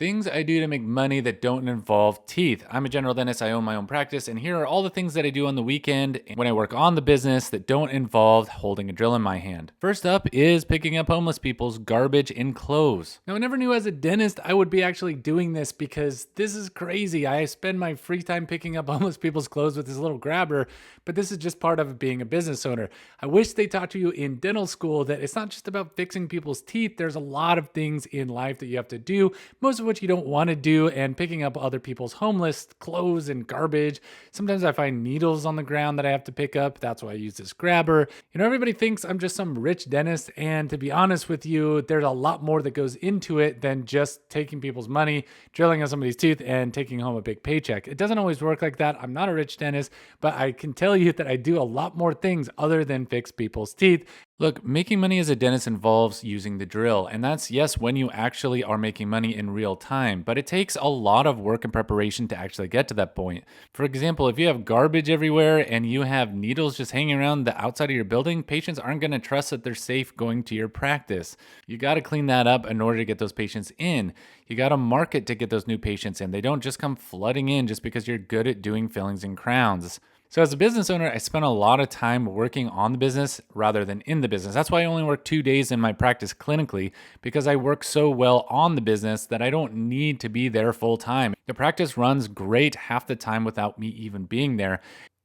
Things I do to make money that don't involve teeth. I'm a general dentist. I own my own practice, and here are all the things that I do on the weekend when I work on the business that don't involve holding a drill in my hand. First up is picking up homeless people's garbage and clothes. Now, I never knew as a dentist I would be actually doing this because this is crazy. I spend my free time picking up homeless people's clothes with this little grabber, but this is just part of being a business owner. I wish they taught you in dental school that it's not just about fixing people's teeth. There's a lot of things in life that you have to do, most of which you don't want to do, and picking up other people's homeless clothes and garbage. Sometimes I find needles on the ground that I have to pick up. That's why I use this grabber. Everybody thinks I'm just some rich dentist, and to be honest with you, there's a lot more that goes into it than just taking people's money, drilling on somebody's tooth, and taking home a big paycheck. It doesn't always work like that. I'm not a rich dentist, but I can tell you that I do a lot more things other than fix people's teeth. Look, making money as a dentist involves using the drill, and that's, yes, when you actually are making money in real time, but it takes a lot of work and preparation to actually get to that point. For example, if you have garbage everywhere and you have needles just hanging around the outside of your building, patients aren't going to trust that they're safe going to your practice. You got to clean that up in order to get those patients in. You got to market to get those new patients in. They don't just come flooding in just because you're good at doing fillings and crowns. So as a business owner, I spend a lot of time working on the business rather than in the business. That's why I only work 2 days in my practice clinically, because I work so well on the business that I don't need to be there full time. The practice runs great half the time without me even being there.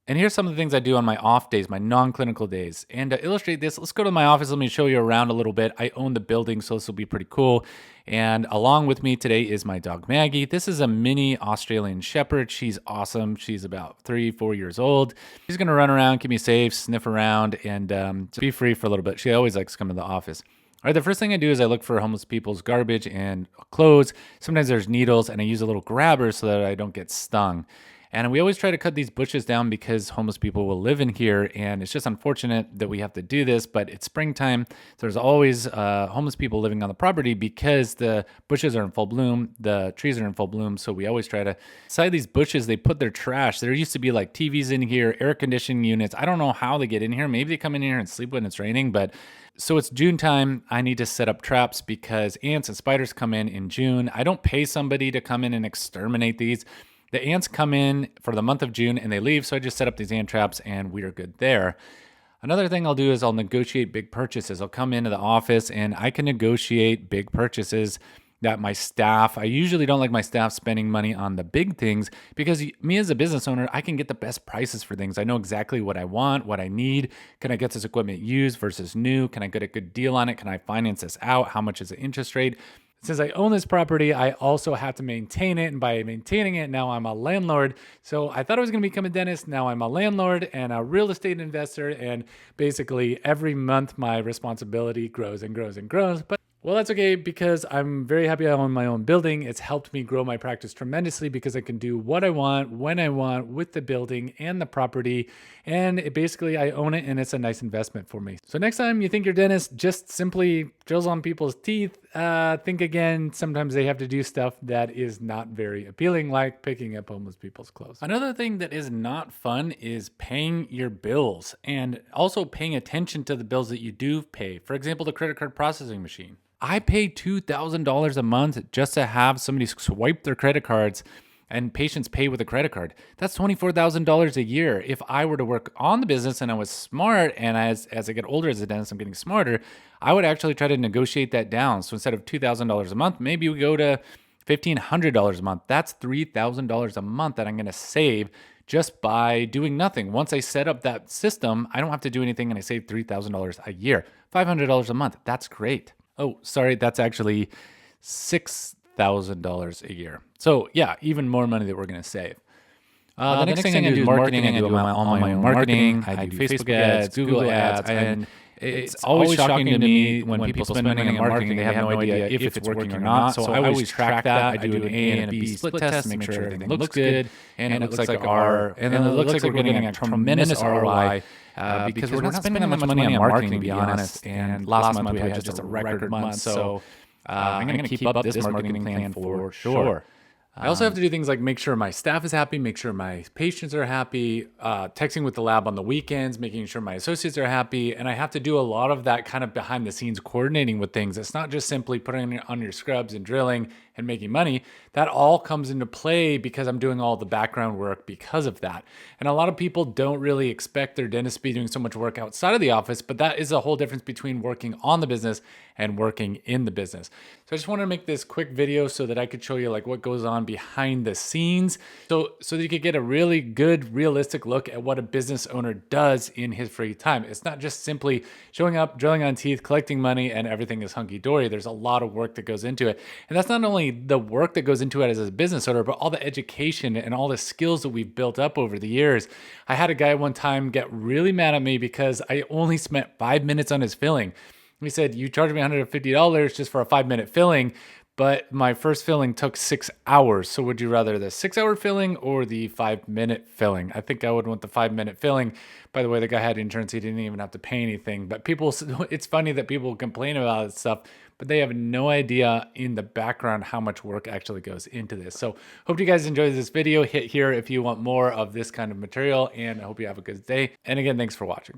And here's some of the things I do on my off days, my non-clinical days. And to illustrate this, let's go to my office. Let me show you around a little bit. I own the building, so this will be pretty cool. And along with me today is my dog, Maggie. This is a mini Australian Shepherd. She's awesome. She's about 3-4 years old. She's going to run around, keep me safe, sniff around, and be free for a little bit. She always likes to come to the office. All right, the first thing I do is I look for homeless people's garbage and clothes. Sometimes there's needles, and I use a little grabber so that I don't get stung. And we always try to cut these bushes down because homeless people will live in here, and it's just unfortunate that we have to do this, but it's springtime. So there's always homeless people living on the property because the bushes are in full bloom, the trees are in full bloom, so we always try to side these bushes. They put their trash. There used to be like TVs in here, air conditioning units. I don't know how they get in here. Maybe they come in here and sleep when it's raining, but so it's June time. I need to set up traps because ants and spiders come in June. I don't pay somebody to come in and exterminate these. The ants come in for the month of June and they leave, so I just set up these ant traps and we are good there. Another thing I'll do is I'll negotiate big purchases. I'll come into the office and I can negotiate big purchases that my staff, I usually don't like my staff spending money on the big things because me as a business owner, I can get the best prices for things. I know exactly what I want, what I need. Can I get this equipment used versus new? Can I get a good deal on it? Can I finance this out? How much is the interest rate? Since I own this property, I also have to maintain it. And by maintaining it, now I'm a landlord. So I thought I was going to become a dentist. Now I'm a landlord and a real estate investor. And basically every month, my responsibility grows and grows and grows. But well, that's okay because I'm very happy I own my own building. It's helped me grow my practice tremendously because I can do what I want, when I want, with the building and the property. And basically I own it and it's a nice investment for me. So next time you think your dentist just simply drills on people's teeth, think again. Sometimes they have to do stuff that is not very appealing, like picking up homeless people's clothes. Another thing that is not fun is paying your bills and also paying attention to the bills that you do pay. For example, the credit card processing machine. I pay $2,000 a month just to have somebody swipe their credit cards and patients pay with a credit card. That's $24,000 a year. If I were to work on the business and I was smart, and as I get older as a dentist, I'm getting smarter, I would actually try to negotiate that down. So instead of $2,000 a month, maybe we go to $1,500 a month. That's $3,000 a month that I'm going to save just by doing nothing. Once I set up that system, I don't have to do anything and I save $3,000 a year. $500 a month, that's great. Oh, sorry, that's actually $6,000 a year. So yeah, even more money that we're going to save. The next thing I do is marketing. I do all my own marketing. I do Facebook ads, Google ads, and it's always shocking to me when people spend money on marketing, they have no idea if it's working or not. So I always track that. I do an A and a B split test to make sure everything looks good, and it looks like we're getting a tremendous ROI. Because we're not spending that much money on marketing, to be honest. And last month we had just a record month. So I'm going to keep up this marketing plan for sure. I also have to do things like make sure my staff is happy, make sure my patients are happy, texting with the lab on the weekends, making sure my associates are happy. And I have to do a lot of that kind of behind the scenes coordinating with things. It's not just simply putting on your scrubs and drilling and making money, that all comes into play because I'm doing all the background work because of that. And a lot of people don't really expect their dentist to be doing so much work outside of the office, but that is a whole difference between working on the business and working in the business. So I just wanted to make this quick video so that I could show you like what goes on behind the scenes, so that you could get a really good, realistic look at what a business owner does in his free time. It's not just simply showing up, drilling on teeth, collecting money, and everything is hunky-dory. There's a lot of work that goes into it. And that's not only the work that goes into it as a business owner, but all the education and all the skills that we've built up over the years. I had a guy one time get really mad at me because I only spent 5 minutes on his filling. He said, "You charged me $150 just for a 5-minute filling, but my first filling took 6 hours. So would you rather the 6-hour filling or the 5-minute filling?" I think I would want the 5-minute filling. By the way, the guy had insurance. He didn't even have to pay anything. But it's funny that people complain about this stuff, but they have no idea in the background how much work actually goes into this. So hope you guys enjoyed this video. Hit here if you want more of this kind of material, and I hope you have a good day. And again, thanks for watching.